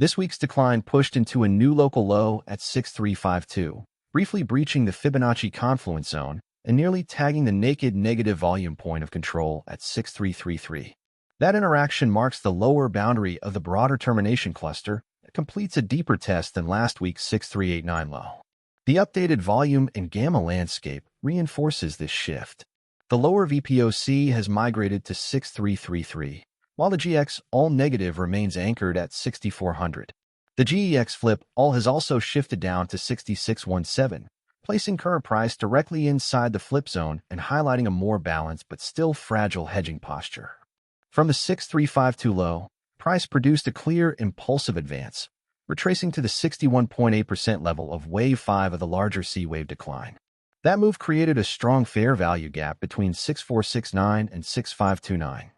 This week's decline pushed into a new local low at 6352, briefly breaching the Fibonacci confluence zone and nearly tagging the naked negative volume point of control at 6333. That interaction marks the lower boundary of the broader termination cluster that completes a deeper test than last week's 6389 low. The updated volume and gamma landscape reinforces this shift. The lower VPOC has migrated to 6333, while the GX all negative remains anchored at 6400. The GEX flip all has also shifted down to 6617, placing current price directly inside the flip zone and highlighting a more balanced but still fragile hedging posture. From the 6352 low, price produced a clear impulsive advance, retracing to the 61.8% level of wave 5 of the larger C-wave decline. That move created a strong fair value gap between 6469 and 6529.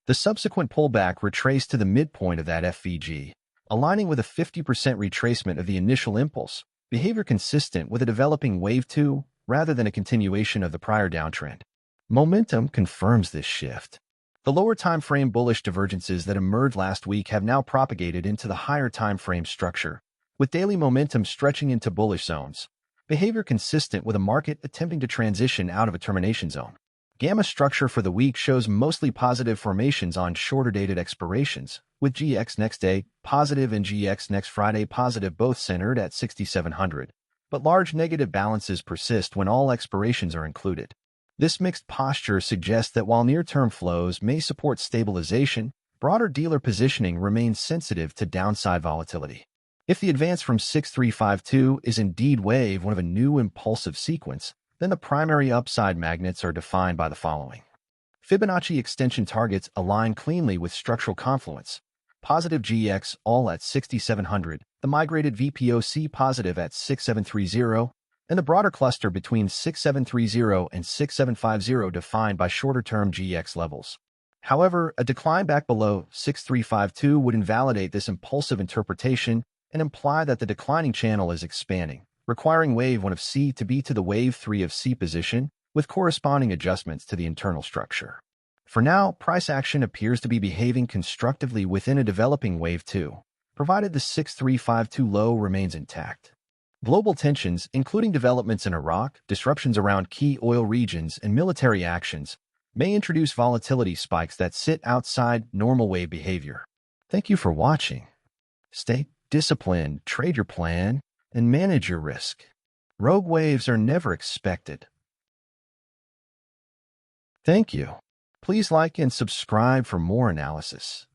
The subsequent pullback retraced to the midpoint of that FVG, aligning with a 50% retracement of the initial impulse, behavior consistent with a developing wave 2 rather than a continuation of the prior downtrend. Momentum confirms this shift. The lower time-frame bullish divergences that emerged last week have now propagated into the higher time-frame structure, with daily momentum stretching into bullish zones, behavior consistent with a market attempting to transition out of a termination zone. Gamma structure for the week shows mostly positive formations on shorter-dated expirations, with GX next day positive and GX next Friday positive, both centered at 6700, but large negative balances persist when all expirations are included. This mixed posture suggests that while near-term flows may support stabilization, broader dealer positioning remains sensitive to downside volatility. If the advance from 6352 is indeed wave one of a new impulsive sequence, then the primary upside magnets are defined by the following. Fibonacci extension targets align cleanly with structural confluence. Positive GX all at 6700, the migrated VPOC positive at 6730, and the broader cluster between 6730 and 6750 defined by shorter-term GX levels. However, a decline back below 6352 would invalidate this impulsive interpretation and imply that the declining channel is expanding, requiring wave 1 of C to be to the wave 3 of C position, with corresponding adjustments to the internal structure. For now, price action appears to be behaving constructively within a developing wave 2, provided the 6352 low remains intact. Global tensions, including developments in Iraq, disruptions around key oil regions, and military actions, may introduce volatility spikes that sit outside normal wave behavior. Thank you for watching. Stay disciplined, trade your plan, and manage your risk. Rogue waves are never expected. Thank you. Please like and subscribe for more analysis.